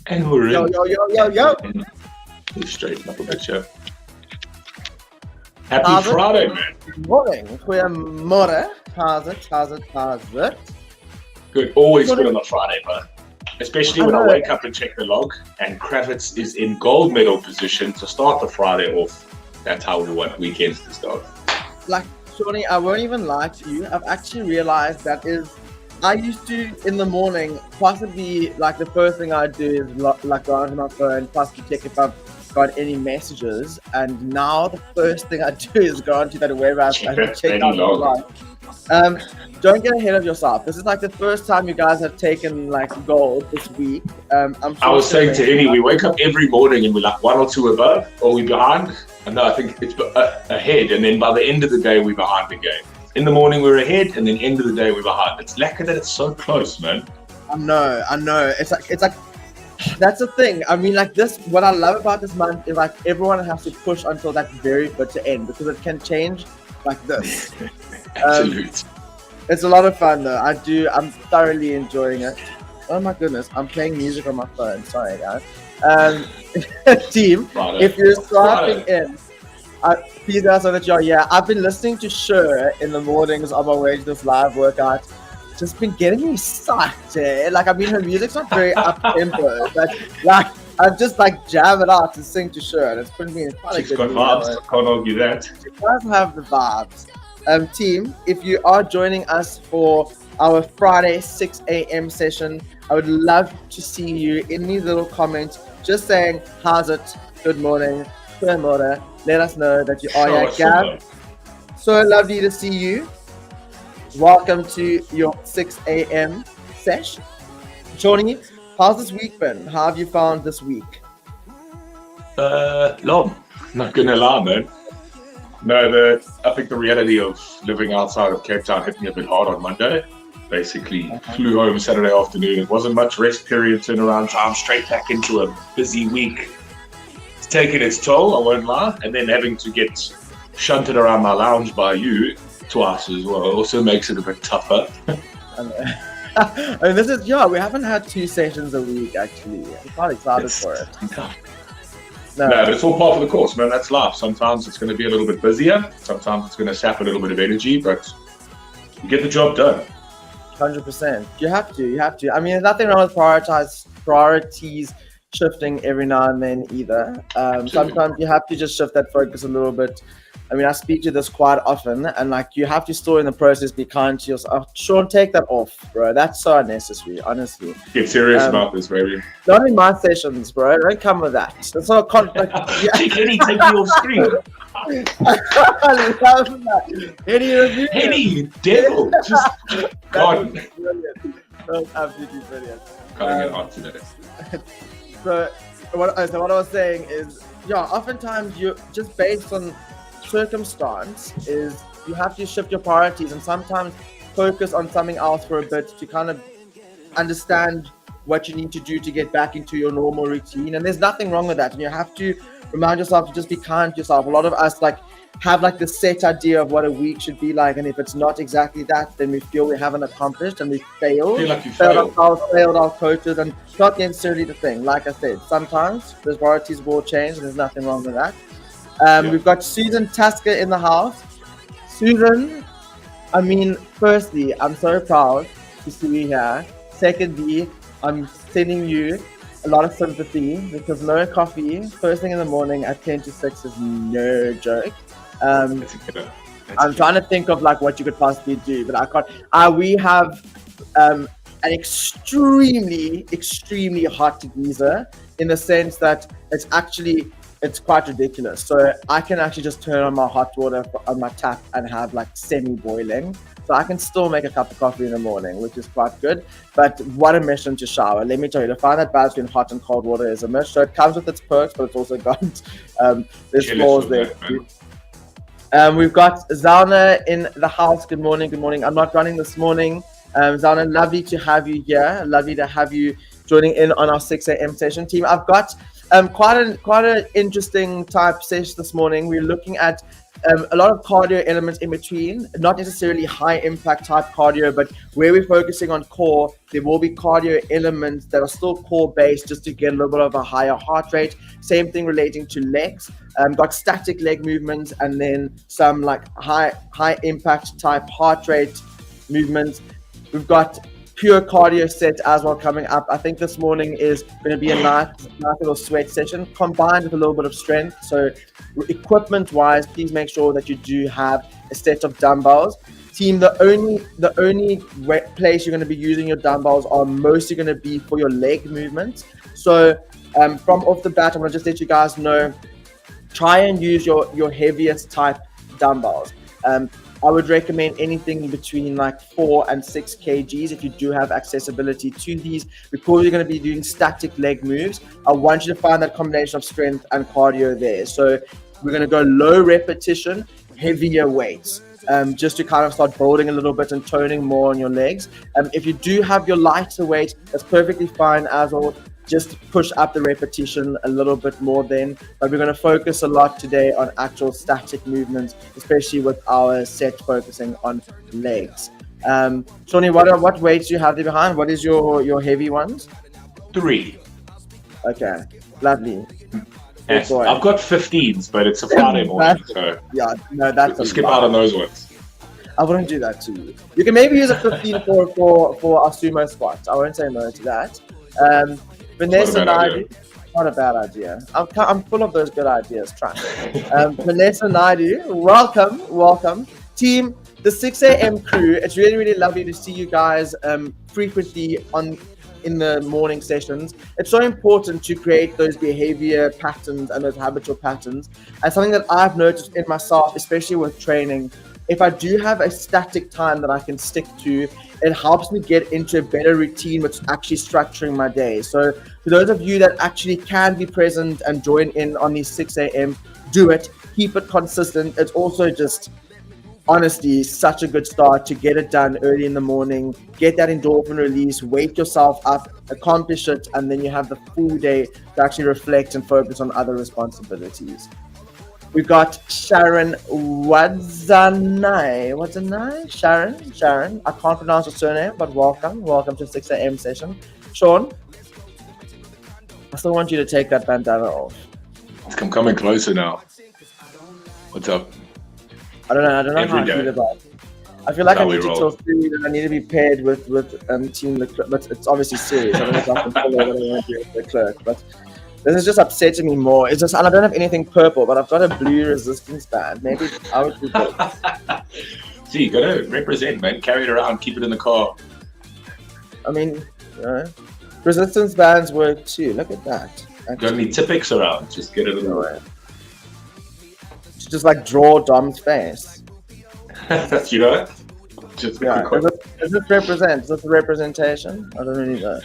And we're Yo, in. yo, yo, yo, yo. Let's straighten up a bit, yeah. Happy How's it? Friday, man. Morning. Goeiemorgen. How's it? Good. Always good on a Friday, bro. Especially when I know. wake up and check the log and Kravitz is in gold medal position to start the Friday off. That's how we want weekends to start. Like, Shawnee, I won't even lie to you. I've actually realized I used to, in the morning, possibly, like, the first thing I'd do is, like, go onto my phone, possibly check if I've got any messages. And now the first thing I do is go onto that web app and check out the log. Don't get ahead of yourself. This is like the first time you guys have taken like gold this week. I was saying to Henny, we wake up every morning and we're like 1 or 2 above, or we're behind. And no, I think it's ahead, and then by the end of the day we're behind again. In the morning we're ahead, and then end of the day we're behind. It's lucky that it's so close, man. I know. It's like that's the thing. I mean, like this. What I love about this month is like everyone has to push until that very bitter end because it can change like this. Absolutely. It's a lot of fun though. I'm thoroughly enjoying it. Oh my goodness, I'm playing music on my phone. Sorry guys. Team, Friday. if you're swiping in, please guys know that you're here. I've been listening to Shaun in the mornings on my way to this live workout. Just been getting me psyched, eh? Like, I mean, her music's not very up tempo, but like I'm just like jamming out to sing to Shaun. It's putting me in quite a She's good got mood. vibes. Can't argue that. She does have the vibes. Team, if you are joining us for our Friday 6 a.m. session, I would love to see you in these little comments just saying, how's it? Good morning. Goeiemorgen. Let us know that you are here. Gab, so lovely to see you. Welcome to your 6 a.m. session. Shawnee, how's this week been? How have you found this week? Long. Not gonna lie, man. No, I think the reality of living outside of Cape Town hit me a bit hard on Monday. Basically, flew home Saturday afternoon. It wasn't much rest period, turnaround time, straight back into a busy week. It's taken its toll, I won't lie. And then having to get shunted around my lounge by you twice as well also makes it a bit tougher. I mean, we haven't had 2 sessions a week actually. I'm quite excited for it. No, but it's all part of the course, man. That's life. Sometimes it's going to be a little bit busier. Sometimes it's going to sap a little bit of energy, but you get the job done. 100%. You have to. I mean, there's nothing wrong with priorities shifting every now and then either. Sometimes you have to just shift that focus a little bit. I mean, I speak to this quite often, and like you have to still in the process be kind to yourself. Shaun, take that off, bro. That's so unnecessary, honestly. Get serious about this, baby. Not in my sessions, bro. Don't come with that. That's not conflict. Take me off screen. I love that. Any devil. Just God. That's absolutely brilliant. Cutting it hot today. So what I was saying is, oftentimes you just based on circumstance is you have to shift your priorities and sometimes focus on something else for a bit to kind of understand what you need to do to get back into your normal routine. And there's nothing wrong with that. And you have to remind yourself to just be kind to yourself. A lot of us have this set idea of what a week should be like, and if it's not exactly that, then we feel we haven't accomplished and we failed. Feel like you failed our coaches, and not necessarily the thing. Like I said, sometimes those priorities will change, and there's nothing wrong with that. We've got Susan Tasker in the house. Susan, I mean, firstly, I'm so proud to see you here. Secondly, I'm sending you a lot of sympathy because no coffee first thing in the morning at 10 to 6 is no joke. I'm trying to think of like what you could possibly do, but I can't. We have an extremely hot geyser in the sense that it's quite ridiculous. So I can actually just turn on my hot water on my tap and have like semi-boiling. So I can still make a cup of coffee in the morning, which is quite good. But what a mission to shower. Let me tell you, to find that balance between hot and cold water is a mission. So it comes with its perks, but it's also got there's flaws there. We've got Zana in the house. Good morning. I'm not running this morning. Zana, lovely to have you here. Lovely to have you joining in on our 6 a.m. session. Team, I've got quite an interesting type session this morning. We're looking at A lot of cardio elements in between, not necessarily high impact type cardio, but where we're focusing on core, there will be cardio elements that are still core based just to get a little bit of a higher heart rate. Same thing relating to legs. Got static leg movements and then some like high impact type heart rate movements. We've got pure cardio set as well coming up. I think this morning is going to be a nice little sweat session combined with a little bit of strength. So equipment wise, please make sure that you do have a set of dumbbells. Team, the only place you're going to be using your dumbbells are mostly going to be for your leg movements. So from off the bat, I'm going to just let you guys know, try and use your heaviest type dumbbells. I would recommend anything between like 4 and 6 kgs if you do have accessibility to these, because you're going to be doing static leg moves. I want you to find that combination of strength and cardio there. So we're going to go low repetition, heavier weights, just to kind of start building a little bit and toning more on your legs. If you do have your lighter weight, that's perfectly fine as well. Just push up the repetition a little bit more then. But we're going to focus a lot today on actual static movements, especially with our set focusing on legs. Shawnee, what weights do you have there behind? What is your heavy ones? 3. Okay, lovely. Yes, I've got 15s, but it's a Friday morning, so yeah, no, that's we'll skip out on those ones. I wouldn't do that to you. You can maybe use a 15 for our sumo squats. I won't say no to that. Vanessa Naidu, not a bad idea. I'm full of those good ideas. Try. Vanessa Naidu, welcome. Team, the 6 a.m. crew, it's really, really lovely to see you guys frequently in the morning sessions. It's so important to create those behavior patterns and those habitual patterns. And something that I've noticed in myself, especially with training, if I do have a static time that I can stick to, it helps me get into a better routine with actually structuring my day. So for those of you that actually can be present and join in on these 6 a.m., do it, keep it consistent. It's also just honestly such a good start to get it done early in the morning, get that endorphin release, wake yourself up, accomplish it, and then you have the full day to actually reflect and focus on other responsibilities. We've got Sharon Wadzanai. Sharon. I can't pronounce your surname, but welcome to 6 a.m. session. Shaun, I still want you to take that bandana off. I'm coming closer now. What's up? I don't know how I feel about it. I feel like I need to till 3 and I need to be paired with Team Leclerc, but it's obviously serious. I don't know if I can follow what I want to do with Leclerc, but this is just upsetting me more. It's just, and I don't have anything purple, but I've got a blue resistance band. Maybe I would do good. See, you gotta represent, man. Carry it around, keep it in the car. I mean, resistance bands work too. Look at that. Got any Tipex around? Just get it in the way. Just like draw Dom's face. You know? Just yeah. Does this represent? Is this a representation? I don't really know.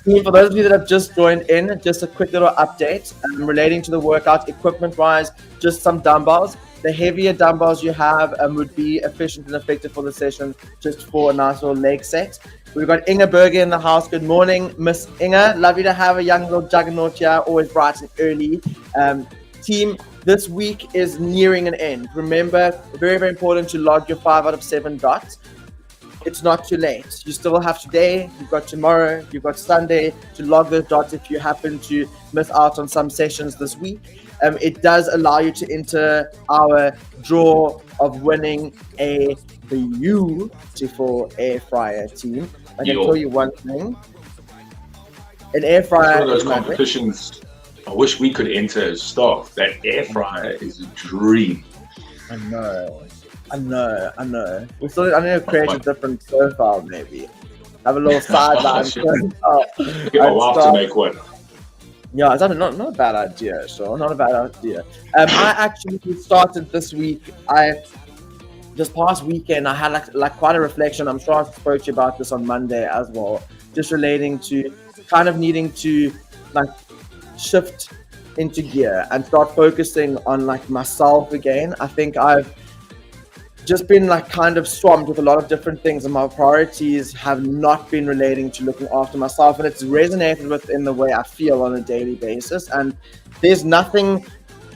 For those of you that have just joined in, just a quick little update relating to the workout equipment wise, just some dumbbells. The heavier dumbbells you have would be efficient and effective for the session, just for a nice little leg set. We've got Inga Berger in the house. Good morning, Miss Inga. Lovely to have a young little juggernaut here, always bright and early. Team, this week is nearing an end. Remember, very, very important to log your 5 out of 7 dots. It's not too late. You still have today, you've got tomorrow, you've got Sunday to log those dots if you happen to miss out on some sessions this week. It does allow you to enter our draw of winning a beautiful air fryer, team. I can tell you one thing. An air fryer. One of those competitions I wish we could enter as staff. That air fryer is a dream. I know. I need to create a different profile, maybe. Have a little sideline profile. Get my wife to make one. Yeah, it's not a bad idea, Shaun. Not a bad idea. I actually started this week. This past weekend, I had like quite a reflection. I'm sure I spoke to you about this on Monday as well. Just relating to kind of needing to like shift into gear and start focusing on like myself again. I think I've just been like kind of swamped with a lot of different things, and my priorities have not been relating to looking after myself, and it's resonated with in the way I feel on a daily basis. And there's nothing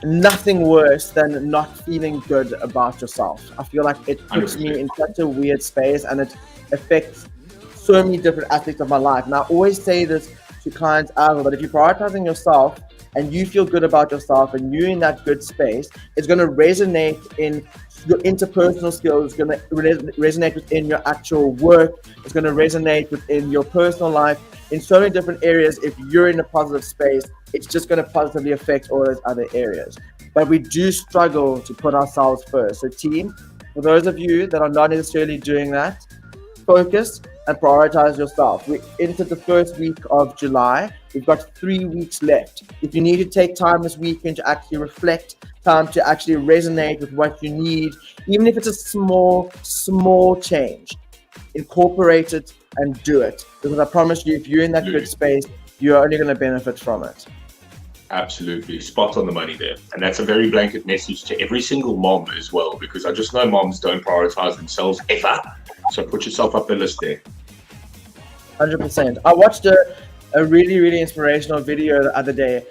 nothing worse than not feeling good about yourself. I feel like it puts me in such a weird space, and it affects so many different aspects of my life. And I always say this to clients as well, that if you're prioritizing yourself and you feel good about yourself and you're in that good space, it's going to resonate in your interpersonal skills. It's going to resonate within your actual work. It's going to resonate within your personal life in so many different areas. If you're in a positive space, it's just going to positively affect all those other areas. But we do struggle to put ourselves first. So team, for those of you that are not necessarily doing that, focus and prioritize yourself. We entered the first week of July. We've got 3 weeks left. If you need to take time this weekend to actually reflect, time to actually resonate with what you need, even if it's a small change, incorporate it and do it. Because I promise you, if you're in that good space, you're only going to benefit from it. Absolutely. Spot on the money there. And that's a very blanket message to every single mom as well, because I just know moms don't prioritize themselves ever. So put yourself up the list there. 100%. I watched a really, really inspirational video the other day,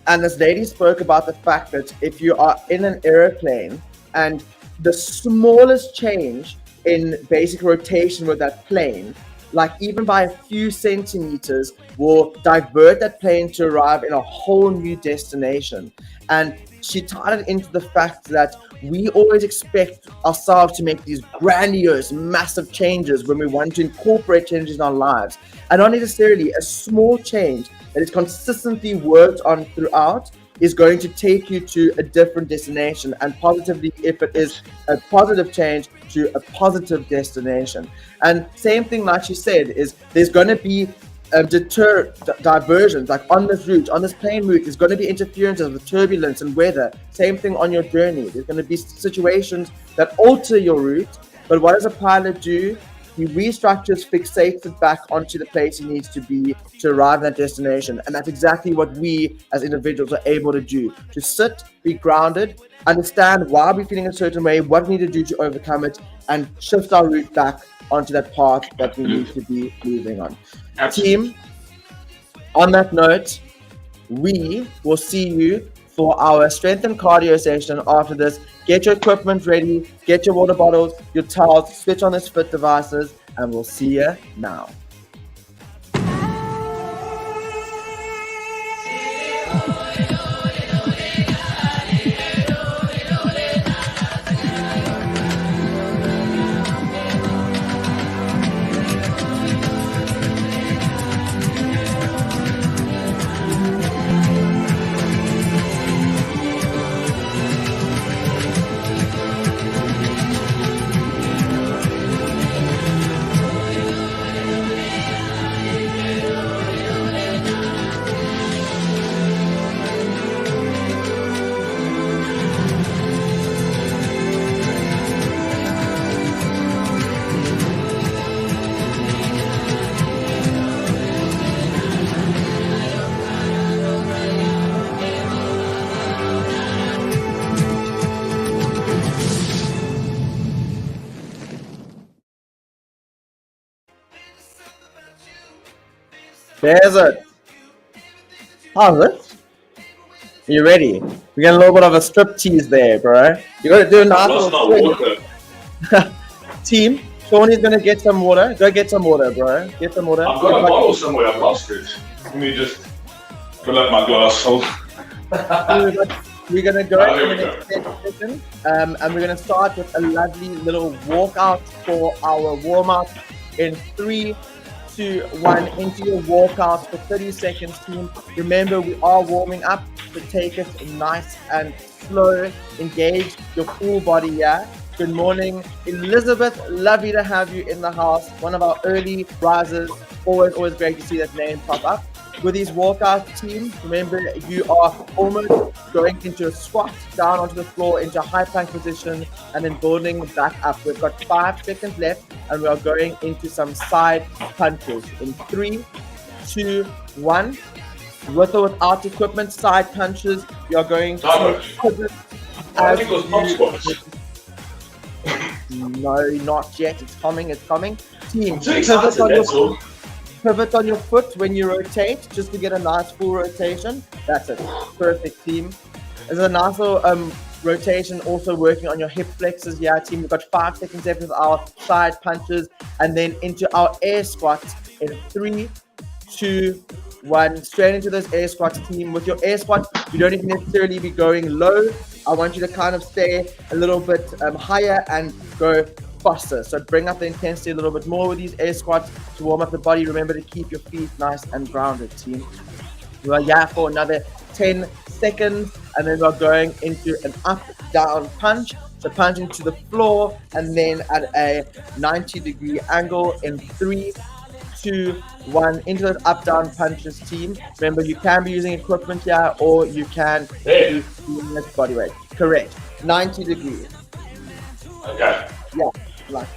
and this lady spoke about the fact that if you are in an airplane and the smallest change in basic rotation with that plane, like even by a few centimeters, will divert that plane to arrive in a whole new destination. And she tied it into the fact that we always expect ourselves to make these grandiose, massive changes when we want to incorporate changes in our lives. And not necessarily a small change that is consistently worked on throughout is going to take you to a different destination, and positively, if it is a positive change, to a positive destination. And same thing, like she said, is there's going to be diversions, like on this route, on this plane route, there's going to be interferences with turbulence and weather. Same thing on your journey. There's going to be situations that alter your route, but what does a pilot do? He restructures, fixates it back onto the place he needs to be to arrive at that destination. And that's exactly what we as individuals are able to do. To sit, be grounded, understand why we're feeling a certain way, what we need to do to overcome it, and shift our route back onto that path that we need to be moving on. Team, on that note, we will see you for our strength and cardio session after this. Get your equipment ready, get your water bottles, your towels, switch on these fit devices, and we'll see you now. There's it. How's it? You ready? We got a little bit of a strip tease there, bro. You gotta do a nice little Team, Shaun is gonna get some water. Go get some water, bro. Get some water. I've got a bottle somewhere. I've lost it. Let me just fill up my glass. We're gonna go in the next session, and we're gonna start with a lovely little walkout for our warm-up in 3, 2, 1 into your walkout for 30 seconds, team. Remember, we are warming up, so take it nice and slow. Engage your full body here. Good morning, Elizabeth. Lovely to have you in the house. One of our early risers. Always great to see that name pop up. With these walkout team, remember you are almost going into a squat down onto the floor into a high plank position and then building back up. We've got 5 seconds left and we are going into some side punches in 3, 2, 1. With or without equipment, side punches. You are going to pivot. No, not yet. It's coming. Team, pivot on your foot when you rotate, just to get a nice full rotation. That's it. Perfect, team. There's a nice little rotation also working on your hip flexors. Yeah, team. We've got 5 seconds left with our side punches, and then into our air squats in 3, 2, 1. Straight into those air squats, team. With your air squats, you don't even necessarily be going low. I want you to kind of stay a little bit higher and go faster. So bring up the intensity a little bit more with these air squats to warm up the body. Remember to keep your feet nice and grounded, team. We are here for another 10 seconds, and then we're going into an up-down punch. So punching to the floor, and then at a 90-degree angle in 3, 2, 1. Into those up-down punches, team. Remember, you can be using equipment here, or you can do body weight. Correct. 90 degrees. Okay. Yeah, like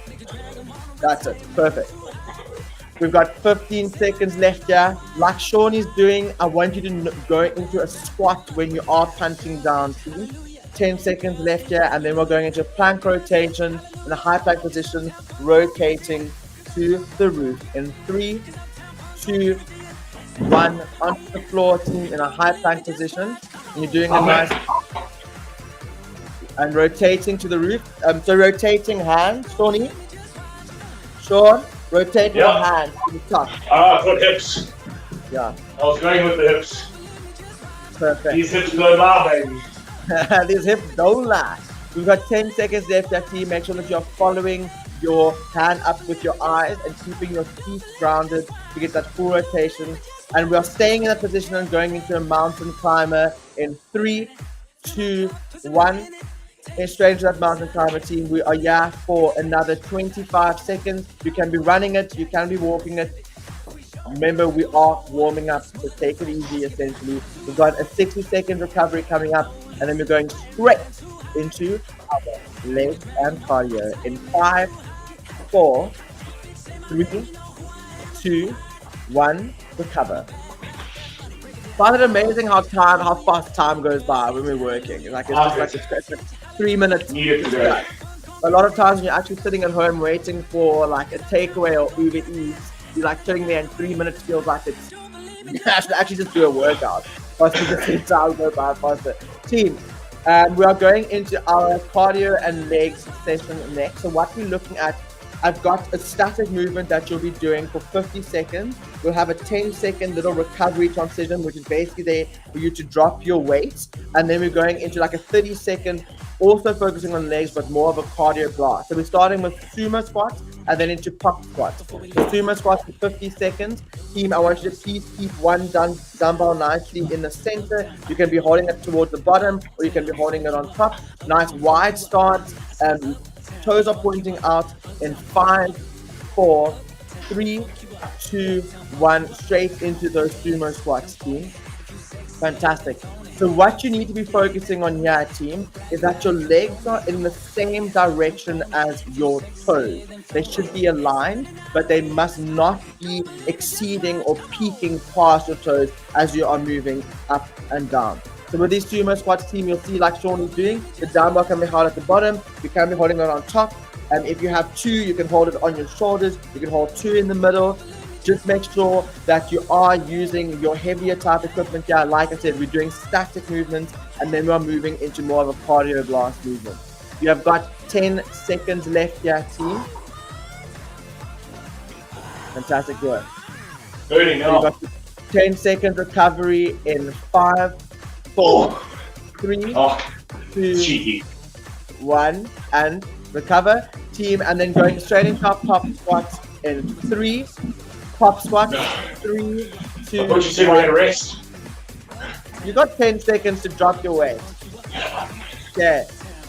that's it. Perfect. We've got 15 seconds left here. Like Shaun is doing, I want you to go into a squat when you are punching down, team. 10 seconds left here, and then we're going into a plank rotation in a high plank position, rotating to the roof in 3, 2, 1. Onto the floor, team, in a high plank position. And you're doing a nice and rotating to the roof. So rotating hands, Shaun, rotate your hands to the top. Good hips. Yeah. I was going with the hips. Perfect. These hips don't lie, baby. These hips don't lie. We've got 10 seconds left, that team. Make sure that you're following your hand up with your eyes and keeping your feet grounded to get that full rotation. And we are staying in that position and going into a mountain climber in 3, 2, 1. And straight into that mountain climber, team. We are here for another 25 seconds. You can be running it, you can be walking it. Remember, we are warming up, so take it easy, essentially. We've got a 60-second recovery coming up, and then we're going straight into our leg and cardio in 5, 4, 3, 2, 1. Recover. Find it amazing how fast time goes by when we're working. Like it's just like a 3 minutes. A lot of times when you're actually sitting at home waiting for like a takeaway or Uber Eats, you're like sitting there and 3 minutes feels like it's you should actually just do a workout. Faster time go by faster. Team, we are going into our cardio and legs session next. So what we're looking at, I've got a static movement that you'll be doing for 50 seconds. We'll have a 10-second little recovery transition, which is basically there for you to drop your weight. And then we're going into like a 30-second, also focusing on legs, but more of a cardio blast. So we're starting with sumo squats and then into pop squats. So sumo squats for 50 seconds. Team, I want you to please keep one dumbbell nicely in the center. You can be holding it towards the bottom, or you can be holding it on top. Nice wide stance. Toes are pointing out in 5, 4, 3, 2, 1. Straight into those sumo squats, team. Fantastic. So what you need to be focusing on here, team, is that your legs are in the same direction as your toes. They should be aligned, but they must not be exceeding or peaking past your toes as you are moving up and down. So with these sumo squats, team, you'll see like Shaun is doing, the dumbbell can be held at the bottom, you can be holding it on top, and if you have 2, you can hold it on your shoulders, you can hold 2 in the middle. Just make sure that you are using your heavier type equipment here. Like I said, we're doing static movements, and then we're moving into more of a cardio blast movement. You have got 10 seconds left here, team. Fantastic work. 30 now. So you've got 10 second recovery in 5, 4, 3, 2, 1, and recover, team, and then going straight into our pop squats in 3, pop squats, 3, 2, 1. Rest. You got 10 seconds to drop your weight. Yeah,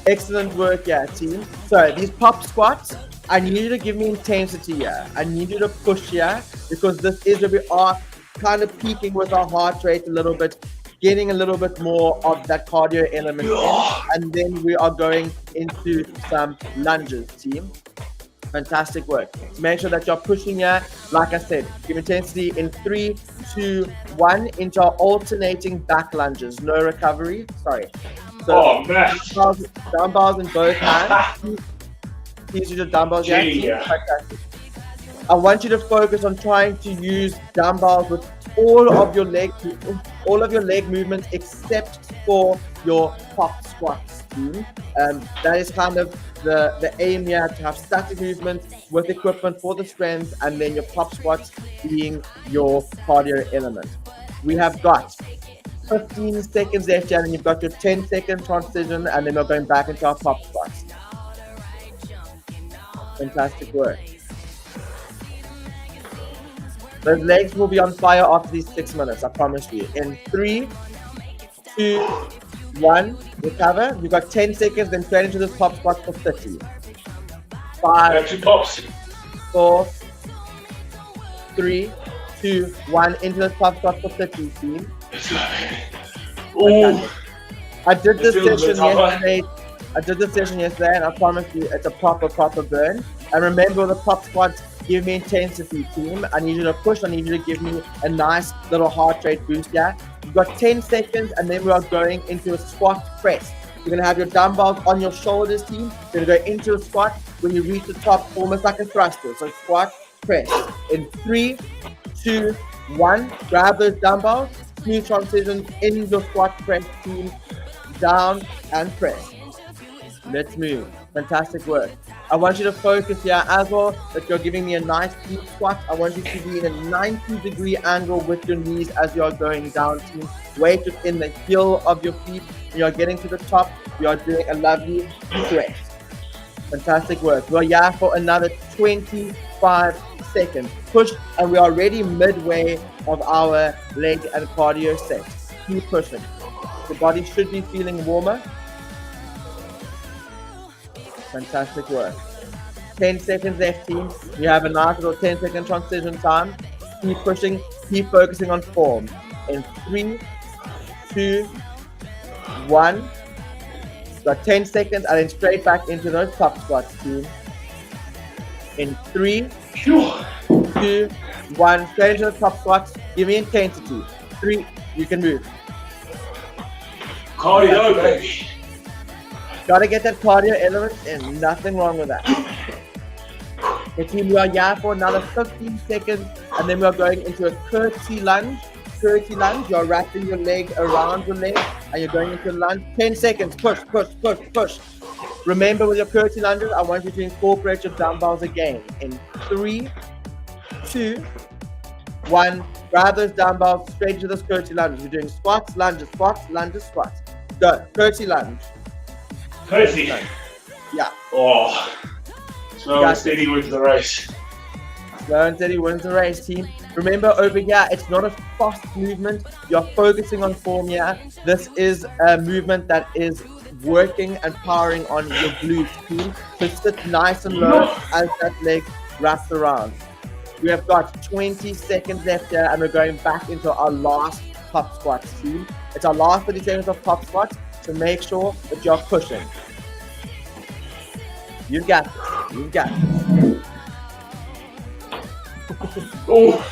excellent work, yeah, team. So these pop squats, I need you to give me intensity here. I need you to push here, because this is where we are kind of peaking with our heart rate a little bit, getting a little bit more of that cardio element in, and then we are going into some lunges, team. Fantastic work. Make sure that you're pushing here. Like I said, give intensity in 3, 2, 1 into our alternating back lunges. No recovery. Sorry. So dumbbells in both hands. Please use your dumbbells here. Fantastic. I want you to focus on trying to use dumbbells with all of your leg movements except for your pop squats. That is kind of the aim here, to have static movement with equipment for the strength, and then your pop squats being your cardio element. We have got 15 seconds left here, and you've got your 10-second transition, and then we're going back into our pop squats. Fantastic work. Those legs will be on fire after these 6 minutes, I promise you. In 3, 2, 1, recover. You've got 10 seconds, then straight into this pop squat for 30. 5, 4, 3, 2, 1, into this pop squat for 30, team. Ooh. I did this session yesterday, and I promise you, it's a proper burn. And remember, the pop squats give me intensity, team. I need you to push. I need you to give me a nice little heart rate boost here. You've got 10 seconds, and then we are going into a squat press. You're going to have your dumbbells on your shoulders, team. You're going to go into a squat. When you reach the top, almost like a thruster. So squat, press. In 3, 2, 1, grab those dumbbells. Smooth transition in your squat press, team. Down and press. Let's move. Fantastic work. I want you to focus here as well that you're giving me a nice deep squat. I want you to be in a 90-degree angle with your knees as you are going down, team. Weight within the heel of your feet. You are getting to the top. You are doing a lovely stretch. Fantastic work. We're here for another 25 seconds. Push, and we are already midway of our leg and cardio set. Keep pushing. The body should be feeling warmer. Fantastic work. 10 seconds left, team. You have a nice little 10-second transition time. Keep pushing. Keep focusing on form. In 3, 2, 1. Got 10 seconds, and then straight back into those top squats, team. In 3, 2, 1. Straight into the top squats. Give me intensity. 3. You can move. Cardio, baby. Gotta get that cardio element in. Nothing wrong with that. Okay, team, we are here for another 15 seconds, and then we are going into a curtsy lunge. Curtsy lunge. You're wrapping your leg around your leg, and you're going into a lunge. 10 seconds. Push, push, push, push. Remember, with your curtsy lunges, I want you to incorporate your dumbbells again. In 3, 2, 1. Grab those dumbbells straight to those curtsy lunges. You're doing squats, lunges, squats, lunges, squats. Go. Curtsy lunge. Curtsy. Yeah. Oh. Slow and steady wins the race. Slow and steady wins the race, team. Remember, over here, it's not a fast movement. You're focusing on form here. This is a movement that is working and powering on your glutes, team. So sit nice and low as that leg wraps around. We have got 20 seconds left here, and we're going back into our last pop squats, team. It's our last 30 seconds of pop squats, so make sure that you're pushing. You've got it. You've got it. Oh.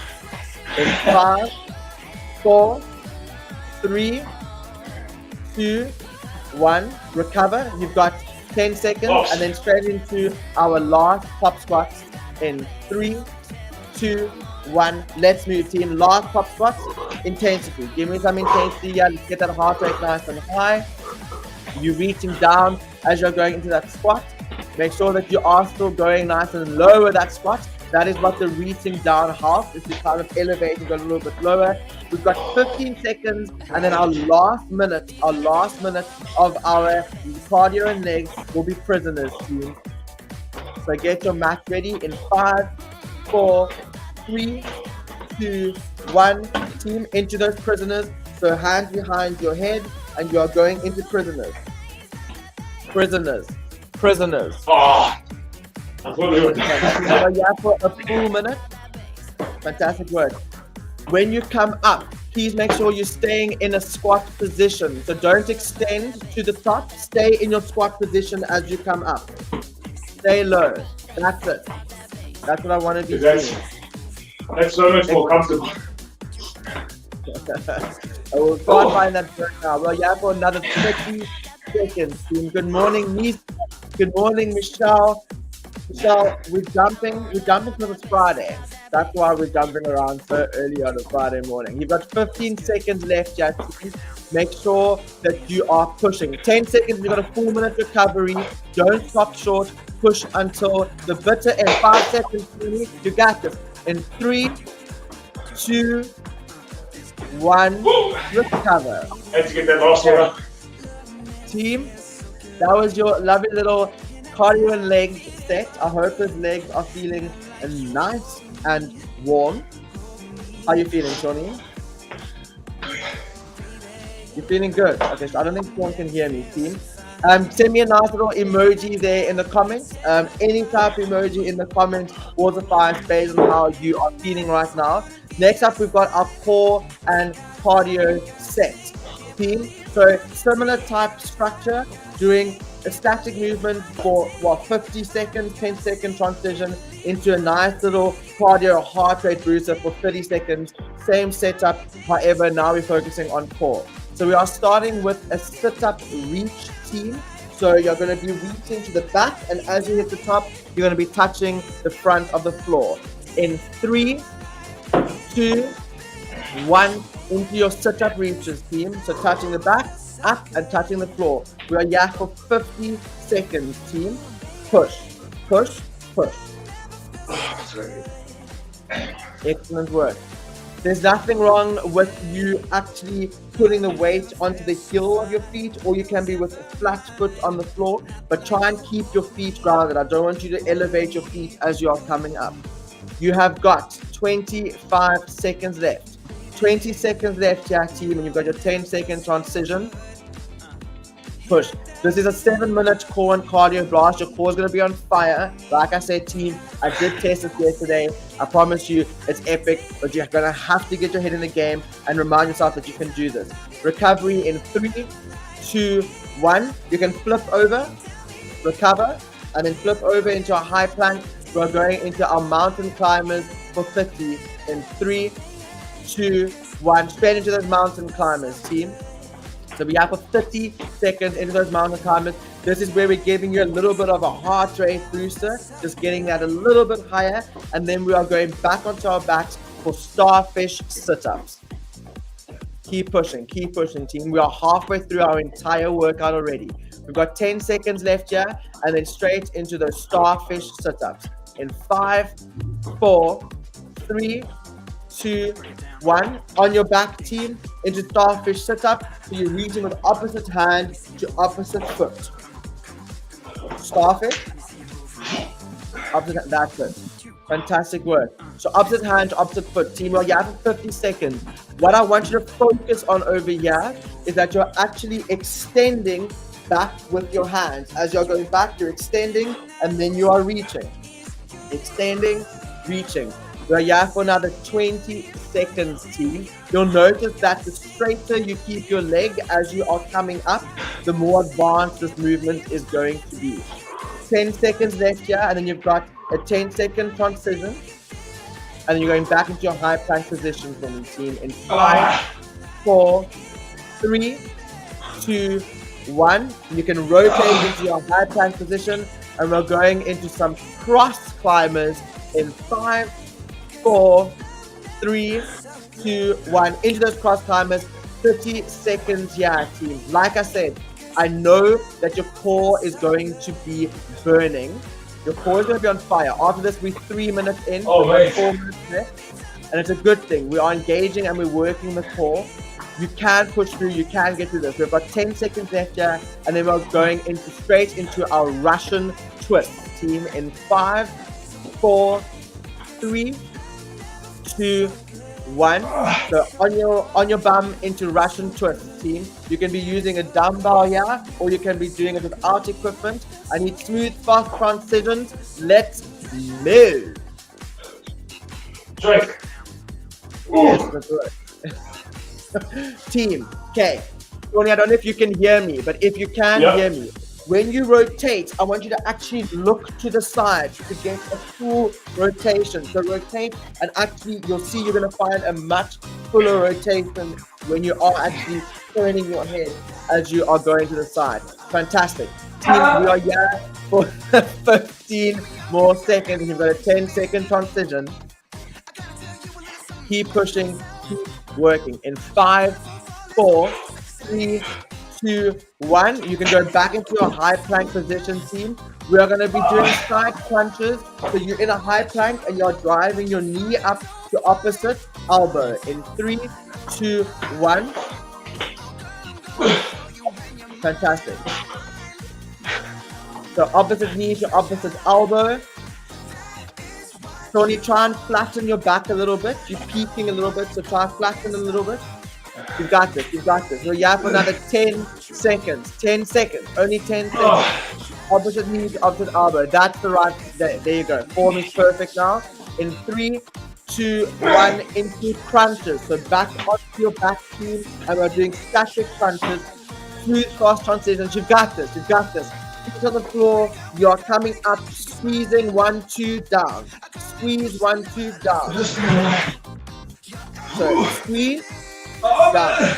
In 5, 4, 3, 2, 1. Recover. You've got 10 seconds, and then straight into our last pop squats. In 3, 2, 1. Let's move, team. Last pop squats. Intensity. Give me some intensity here. Let's get that heart rate nice and high. You're reaching down as you're going into that squat. Make sure that you are still going nice and low with that squat. That is what the reaching down helps, is to kind of elevate and go a little bit lower. We've got 15 seconds, and then our last minute of our cardio and legs will be prisoners, team. So get your mat ready in 5, 4, 3, 2, 1. Team, into those prisoners. So hands behind your head, and you are going into prisoners. Prisoners. Prisoners. Oh. Yeah, for a full minute. Fantastic work. When you come up, please make sure you're staying in a squat position. So don't extend to the top. Stay in your squat position as you come up. Stay low. That's it. That's what I want to be doing. That's so much more comfortable. I will try and find that right now. Well, yeah, for another 30 seconds. Good morning, Nice. Good morning, Michelle. Michelle, we're jumping because it's Friday. That's why we're jumping around so early on a Friday morning. You've got 15 seconds left, yeah, team. Make sure that you are pushing. 10 seconds, you've got a 4-minute recovery. Don't stop short. Push until the bitter end. 5 seconds, Tony. You got this. In 3, 2, 1, recover. Had to get that last one up. Team, that was your lovely little cardio and leg set. I hope those legs are feeling nice and warm. How are you feeling, Shawnee? You're feeling good? Okay, so I don't think Shaun can hear me, team. Send me a nice little emoji there in the comments. Any type of emoji in the comments will suffice based on how you are feeling right now. Next up, we've got our core and cardio set, team. So similar type structure, doing a static movement for 50 seconds, 10-second transition into a nice little cardio heart rate booster for 30 seconds. Same setup, however, now we're focusing on core. So we are starting with a sit-up reach, team. So you're going to be reaching to the back, and as you hit the top, you're going to be touching the front of the floor. In 3, 2, 1, into your sit-up reaches, team. So touching the back, up, and touching the floor. We are here for 50 seconds, team. Push, push, push. Excellent work. There's nothing wrong with you actually putting the weight onto the heel of your feet, or you can be with a flat foot on the floor, but try and keep your feet grounded. I don't want you to elevate your feet as you are coming up. You have got 25 seconds left. 20 seconds left here, team, and you've got your 10-second transition. Push. This is a 7-minute core and cardio blast. Your core is going to be on fire. Like I said, team, I did test it yesterday. I promise you it's epic, but you're going to have to get your head in the game and remind yourself that you can do this. Recovery in 3, 2, 1. You can flip over, recover, and then flip over into a high plank. We're going into our mountain climbers for 50 in 3, 2, 1. Straight into those mountain climbers, team. So we have for 30 seconds into those mountain climbers. This is where we're giving you a little bit of a heart rate booster, just getting that a little bit higher. And then we are going back onto our backs for starfish sit-ups. Keep pushing, team. We are halfway through our entire workout already. We've got 10 seconds left here, and then straight into those starfish sit-ups. In 5, 4, 3, 2, 1. On your back, team, into starfish sit-up. So you're reaching with opposite hand to opposite foot. Starfish. Opposite, that's it. Fantastic work. So opposite hand to opposite foot. Team, well, you have 50 seconds. What I want you to focus on over here is that you're actually extending back with your hands. As you're going back, you're extending, and then you are reaching. Extending, reaching. We're here for another 20 seconds, team. You'll notice that the straighter you keep your leg as you are coming up, the more advanced this movement is going to be. 10 seconds left here, and then you've got a 10-second transition, and then you're going back into your high plank position for me, team. In 5, 4, 3, 2, 1. You can rotate into your high plank position, and we're going into some cross climbers in 5, 4, 3, 2, 1. Into those cross climbers. 30 seconds here, team. Like I said, I know that your core is going to be burning. Your core is going to be on fire. After this, we're 3 minutes in. Oh, we're 4 minutes left. And it's a good thing. We are engaging and we're working the core. You can push through. You can get through this. We've got 10 seconds left here. And then we're going straight into our Russian twist, team. In 5, 4, 3, 2, 1. So on your bum into Russian twist, team. You can be using a dumbbell here, or you can be doing it without equipment. I need smooth, fast transitions. Let's move. Drink. Yes, that's right. Team, okay. Tony, I don't know if you can hear me, but if you can hear me, when you rotate, I want you to actually look to the side to get a full rotation. So rotate, and actually you'll see you're going to find a much fuller rotation when you are actually turning your head as you are going to the side. Fantastic. Team, we are here for 15 more seconds. You've got a 10-second transition. Keep pushing, keep working. In 5, 4, 3, 2, 1. You can go back into a high plank position, team. We are going to be doing side crunches. So you're in a high plank and you're driving your knee up to opposite elbow. In 3, 2, 1. Fantastic. So opposite knee to opposite elbow. Tony, try and flatten your back a little bit. You're peaking a little bit, so try and flatten a little bit. You've got this, you've got this. So you have another 10 seconds. 10 seconds. Only 10 seconds. Opposite knee to opposite elbow. That's the right, there you go. Form is perfect now. In 3, 2, 1, into crunches. So back onto your back team, and we're doing static crunches. Smooth, fast transitions. You've got this, you've got this. Feet on the floor, you're coming up, squeezing 1, 2, down. Squeeze 1, 2, down. So squeeze, down.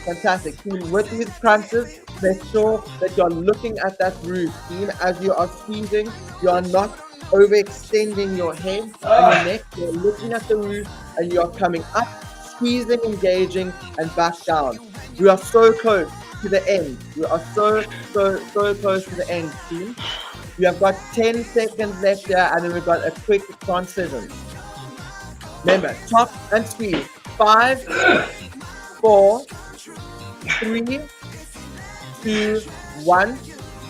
Fantastic. Team, with these crunches, make sure that you're looking at that roof. Team, as you are squeezing, you are not overextending your head and your neck. You're looking at the roof and you're coming up, squeezing, engaging, and back down. We are so close to the end. We are so close to the end, team. We have got 10 seconds left here, and then we've got a quick transition. Remember, top and squeeze. 5, 4, 3, 2, 1.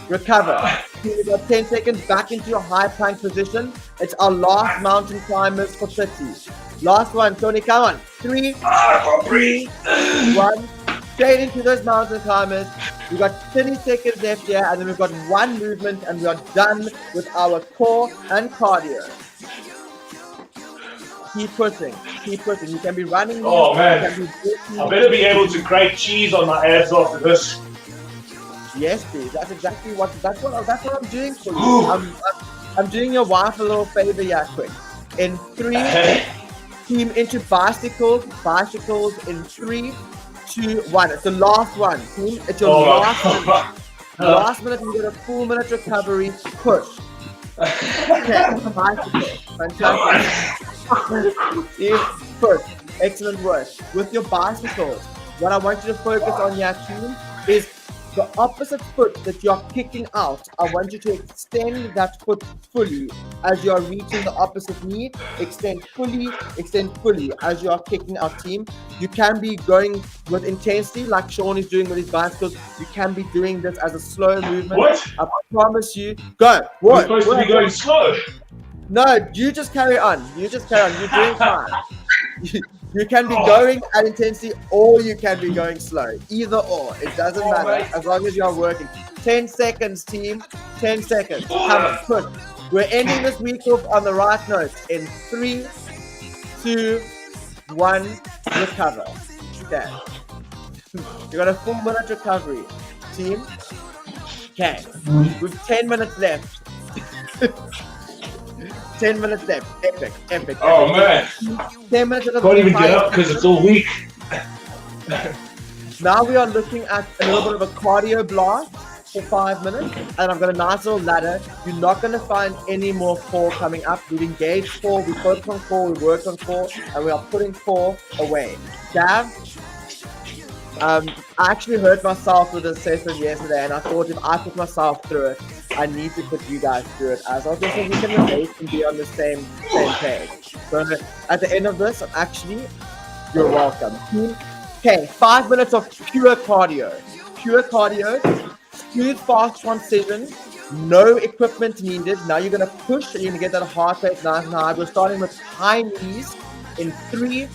Recover. We've got 10 seconds back into your high plank position. It's our last mountain climbers for 30. Last one, Tony, come on. 3, 2, 1. Straight into those mountain climbers. We've got 30 seconds left here, and then we've got one movement, and we are done with our core and cardio. Keep pushing, keep pushing. You can be running. Oh man, I better be able to grate cheese on my abs after this. Yes, please. That's exactly what I'm doing for you. I'm doing your wife a little favor here, quick. In 3, team into bicycles in 3, 2, 1. It's the last one, team. It's your last minute. Last minute, you get a full minute recovery. Push. Okay, bicycle. Fantastic. Team, push. Excellent work. With your bicycles, what I want you to focus on here, team, is the opposite foot that you're kicking out. I want you to extend that foot fully as you're reaching the opposite knee. Extend fully as you're kicking out, team. You can be going with intensity like Shaun is doing with his bicycles. You can be doing this as a slow movement. What? I promise you. Go. What? We're supposed to be going slow. No, you just carry on. You're doing fine. You can be going at intensity or you can be going slow. Either or. It doesn't matter as long as you're working. 10 seconds, team. 10 seconds. Come on, push. We're ending this week off on the right note. In 3, 2, 1, recover. Okay. You got a full minute recovery, team. Okay. We've 10 minutes left. 10 minutes left. Epic. Oh man. 10 minutes left. Can't even get up because it's all weak. Now we are looking at a little bit of a cardio blast for 5 minutes. And I've got a nice little ladder. You're not going to find any more core coming up. We've engaged core, we focused on core, we worked on core, and we are putting core away. Gav, I actually hurt myself with this session yesterday, and I thought if I put myself through it, I need to put you guys through it as well, just so we can relate and be on the same page. So at the end of this, you're welcome. Okay, 5 minutes of pure cardio. Smooth, fast transition, no equipment needed. Now you're going to push and you're going to get that heart rate nice and high. We're starting with high knees in 3,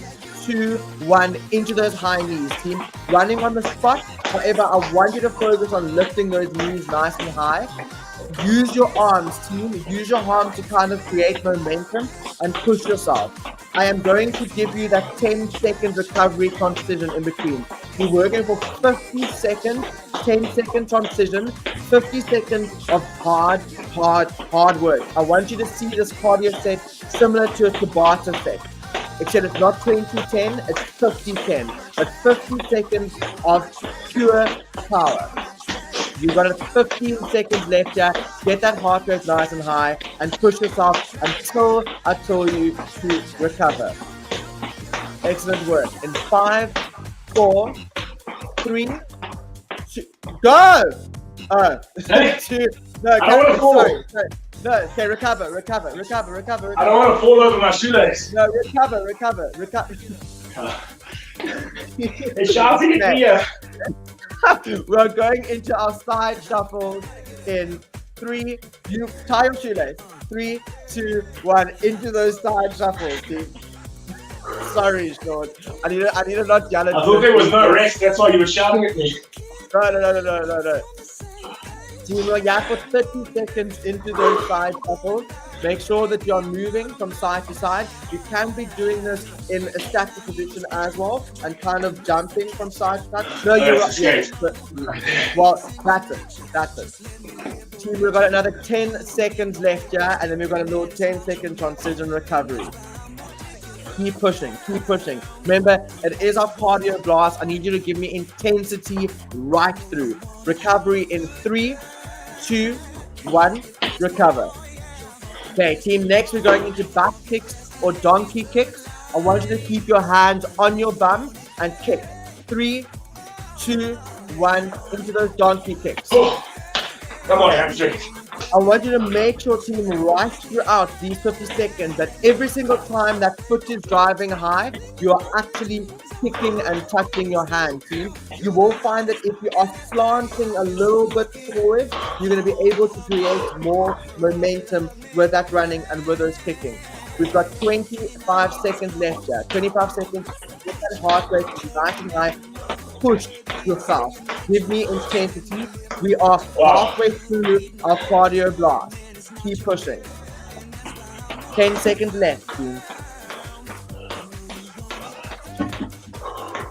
2, 1, into those high knees, team. Running on the spot. However, I want you to focus on lifting those knees nice and high. Use your arms, team. Use your arms to kind of create momentum and push yourself. I am going to give you that 10-second recovery transition in between. You're working for 50 seconds, 10-second transition, 50 seconds of hard work. I want you to see this cardio set similar to a Tabata set. Except it's not 20-10, it's 50-10. But 50 seconds of pure power. You've got 15 seconds left here. Get that heart rate nice and high and push yourself until I tell you to recover. Excellent work. In 5, 4, 3, 2, go! 2, no, I don't wanna fall. sorry. No, okay, recover. I don't want to fall over my shoelace. No, recover. Hey, Shaun, get me here. We're going into our side shuffles in 3. You tie your shoelace. 3, 2, 1. Into those side shuffles, team. Sorry, Shaun. I need to not yell at you. I thought there was no rest. That's why you were shouting at me. No. Team, we're here for 30 seconds into those side shuffles. Make sure that you're moving from side to side. You can be doing this in a static position as well and kind of jumping from side to side. No, you're right. Yes, well, that's it. Team, we've got another 10 seconds left here, and then we've got a little 10-second transition recovery. Keep pushing. Remember, it is our cardio blast. I need you to give me intensity right through. Recovery in 3, 2, 1, recover. Okay, team, next we're going into back kicks or donkey kicks. I want you to keep your hands on your bum and kick. 3, 2, 1, into those donkey kicks. Come on, hamstring. I want you to make sure, team, right throughout these 50 seconds that every single time that foot is driving high, you are actually kicking and touching your hand, team. You will find that if you are slanting a little bit forward, you're going to be able to create more momentum with that running and with those kicking. We've got 25 seconds left here. 25 seconds. Get that heart rate nice and high. Push yourself. Give me intensity. We are halfway through our cardio blast. Keep pushing. 10 seconds left, team.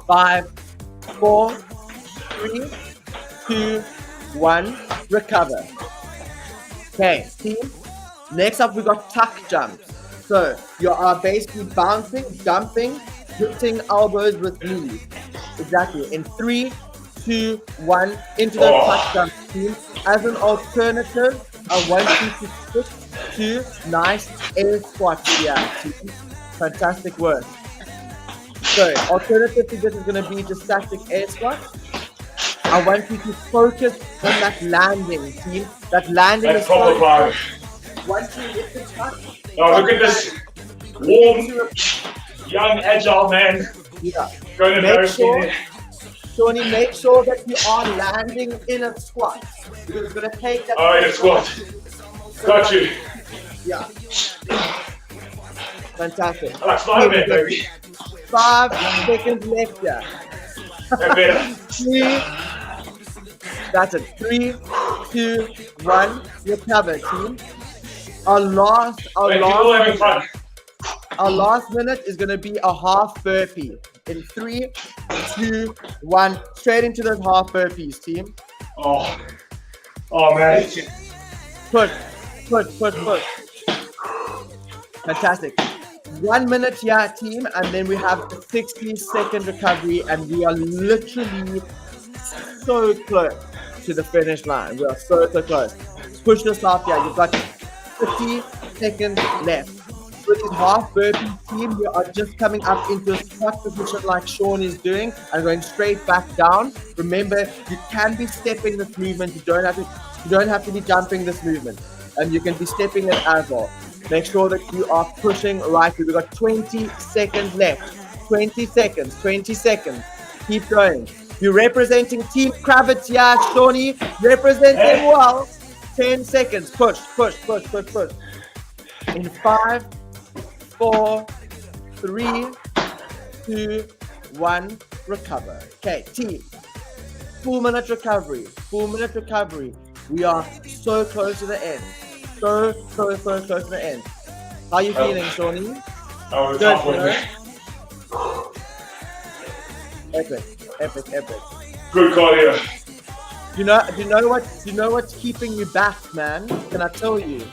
5, 4, 3, 2, 1. Recover. Okay, team. Next up, we've got tuck jumps. So you are basically bouncing, jumping, hitting elbows with knees. Exactly. In 3, 2, 1, into the tuck jump, team. As an alternative, I want you to switch to nice air squats here, team. Fantastic work. So, alternative to this is going to be just static air squats. I want you to focus on that landing, team. That landing That's is so proper. once you hit the tuck. Oh, look at this warm, young, agile man. Yeah. Going to Make sure, Shawnee, make sure that you are landing in a squat. Because it's going to take that. Oh, in a squat. Got you. Yeah. Fantastic. I like Spider-Man, baby. 5 seconds left here. That better. 3. That's it. 3, 2, 1. Recover, team. Our last minute is going to be a half burpee. In 3, 2, 1. Straight into those half burpees, team. Oh man. Push. Fantastic. 1 minute here, team, and then we have a 60-second recovery, and we are literally so close to the finish line. We are so close. Push yourself here. You've got 50 seconds left. With this half burpee, team, we are just coming up into a squat position like Shaun is doing and going straight back down. Remember, you can be stepping this movement. You don't have to be jumping this movement, and you can be stepping it as well. Make sure that you are pushing right through. We've got 20 seconds left. 20 seconds. Keep going. You're representing Team Kravitz here, Shawnee. Represent them well. 10 seconds. Push. In 5, 4, 3, 2, 1. Recover. Okay, team. Full minute recovery. We are so close to the end. So close to the end. How are you feeling, Shawnee? Oh, Good, halfway. Epic. Good cardio. Do you know what's keeping you back, man? Can I tell you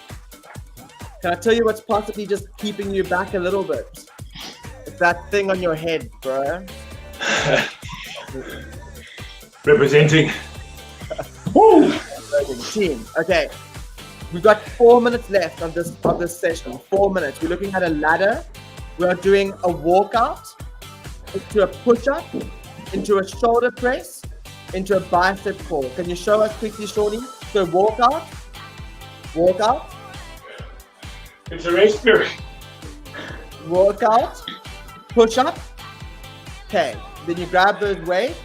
what's possibly just keeping you back a little bit? It's that thing on your head, bro. Representing. Woo! Team. Okay. We've got 4 minutes left of this session. 4 minutes. We're looking at a ladder. We are doing a walkout. into a push-up, into a shoulder press, into a bicep curl. Can you show us quickly, Shawnee? So walk out, It's a race period. walk out, push up. Okay, then you grab those weights,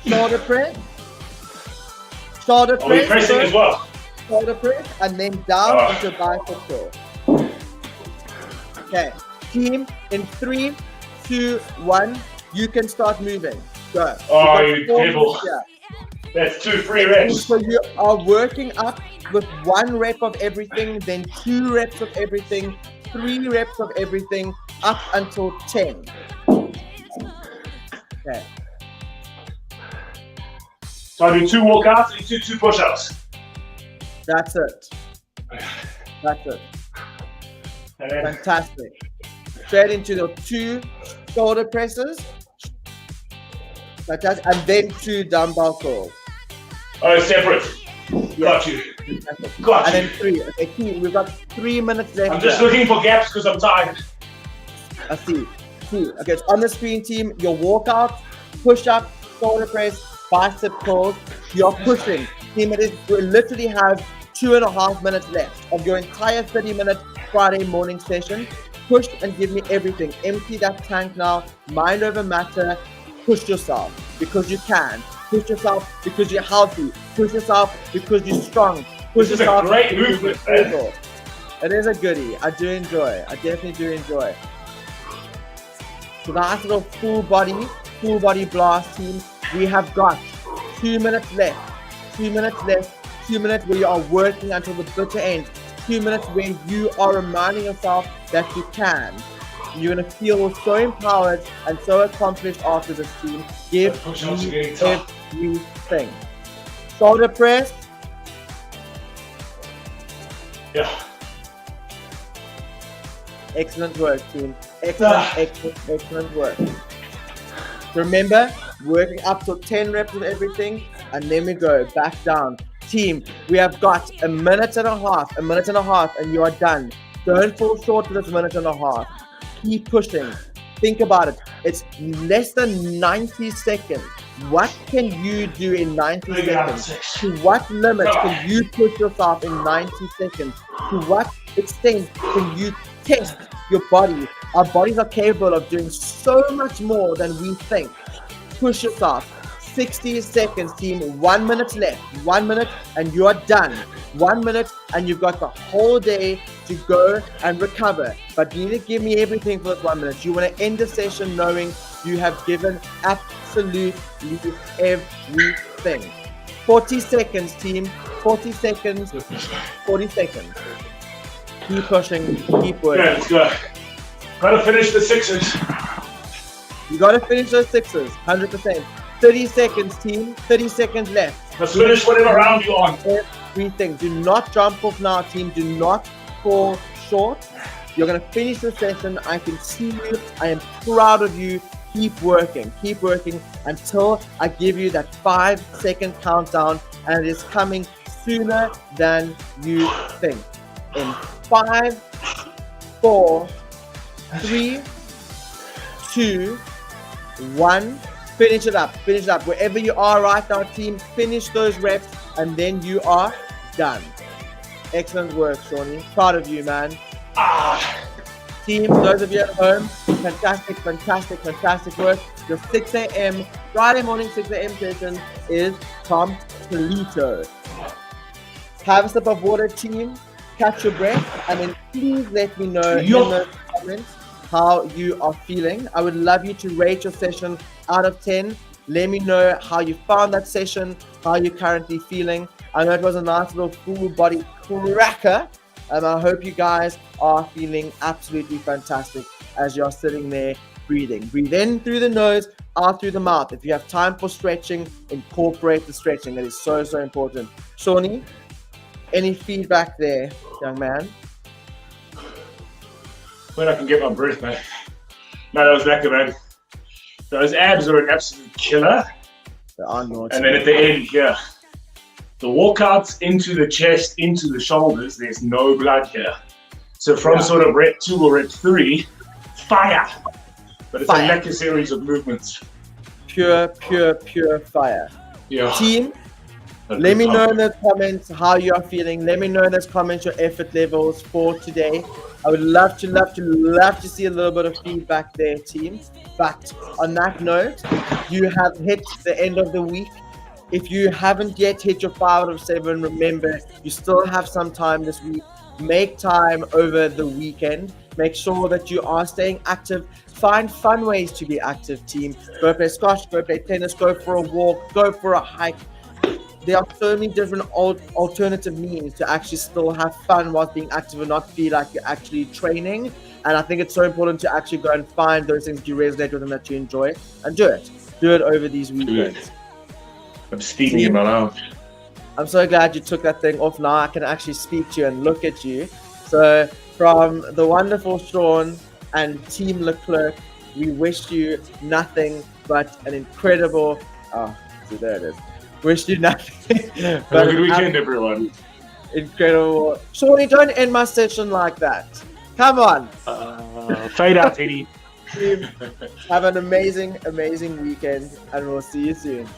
shoulder press, Are we pressing as well? shoulder press, and then down into a bicep curl. Okay, team, in 3, 2, 1, you can start moving. Go. Oh, you devil. Yeah. That's 2 free reps. So you are working up with 1 rep of everything, then 2 reps of everything, 3 reps of everything, up until 10. Okay. So I do 2 walkouts and 2 push-ups. That's it. That's it. And then, Fantastic. Straight into the 2 shoulder presses. Fantastic. And then 2 dumbbell curls. oh, separate. Yeah. Got you. Got And you. then 3. Okay, team, we've got 3 minutes left. I'm just here. looking for gaps because I'm tired. I see. Okay, it's on the screen, team. Your walkout, push up, shoulder press, bicep curls. You're pushing. Team, we literally have 2.5 minutes left of your entire 30-minute Friday morning session. Push and give me everything. Empty that tank now. Mind over matter. Push yourself because you can. Push yourself because you're healthy. Push yourself because you're strong. Push This is a yourself great because movement, you're man. able. It is a goodie. I do enjoy. I definitely do enjoy. So nice little full body blast, team. We have got 2 minutes left. 2 minutes left. 2 minutes where you are working until the bitter end. 2 minutes where you are reminding yourself that you can. You're gonna feel so empowered and so accomplished after this, team. Give Push-ups are me getting tough. everything. Shoulder press. Yeah. Excellent work, team. Excellent work. Remember, working up to 10 reps of everything, and then we go back down. Team, we have got a minute and a half, and you are done. Don't fall short of this minute and a half. Keep pushing. Think about it. It's less than 90 seconds. What can you do in 90 Bring it up to seconds? 6. To what limits can you push yourself in 90 seconds? To what extent can you test your body? Our bodies are capable of doing so much more than we think. Push yourself. 60 seconds, team. 1 minute left. 1 minute and you are done. 1 minute and you've got the whole day to go and recover. But you need to give me everything for this 1 minute. You want to end the session knowing you have given absolutely everything. 40 seconds, team. 40 seconds. 40 seconds. Keep pushing. Keep working. Yeah, let's go. Gotta finish the 6s. You got to finish those 6s. 100%. 30 seconds, team. 30 seconds left. Let's finish whatever round you're on. Everything. Do not jump off now, team. Do not fall short. You're going to finish the session. I can see you. I am proud of you. Keep working. Keep working until I give you that 5-second countdown, and it is coming sooner than you think. In 5, 4, 3, 2, 1. Finish it up. Finish it up. Wherever you are right now, team, finish those reps, and then you are done. Excellent work, Shawnee. Proud of you, man. Team, those of you at home, fantastic work. Your 6 a.m. Friday morning 6 a.m. session is completed. Have a sip of water, team. Catch your breath, and then please let me know in the comments how you are feeling. I would love you to rate your session out of 10. Let me know how you found that session, how you're currently feeling. I know it was a nice little full body cracker. I hope you guys are feeling absolutely fantastic as you're sitting there breathing. Breathe in through the nose, out through the mouth. If you have time for stretching, incorporate the stretching. That is so important. Shawnee, any feedback there, young man? When I can get my breath, man. No, that was lekker, man. Those abs are an absolute killer. They are naughty. And then at the end here, the walkouts into the chest, into the shoulders, there's no blood here. So from sort of rep 2 or rep 3, fire. But it's fire. a lekker series of movements. Pure fire. Yeah. Team, let me know in the comments how you are feeling. Let me know in those comments your effort levels for today. I would love to see a little bit of feedback there, team. But on that note, you have hit the end of the week. If you haven't yet hit your 5 out of 7, remember, you still have some time this week. Make time over the weekend. Make sure that you are staying active. Find fun ways to be active, team. Go play squash, go play tennis, go for a walk, go for a hike. There are so many different alternative means to actually still have fun whilst being active and not feel like you're actually training. And I think it's so important to actually go and find those things that you resonate with and that you enjoy and do it. Do it over these weekends. I'm steaming in my lounge. I'm so glad you took that thing off. Now I can actually speak to you and look at you. So from the wonderful Shaun and Team Leclerc, we wish you nothing but an incredible... Oh, see, there it is. Wish you nothing. Have a good weekend, everyone. Incredible. Shaun, don't end my session like that. Come on. Fade out, Eddie. Have an amazing weekend, and we'll see you soon.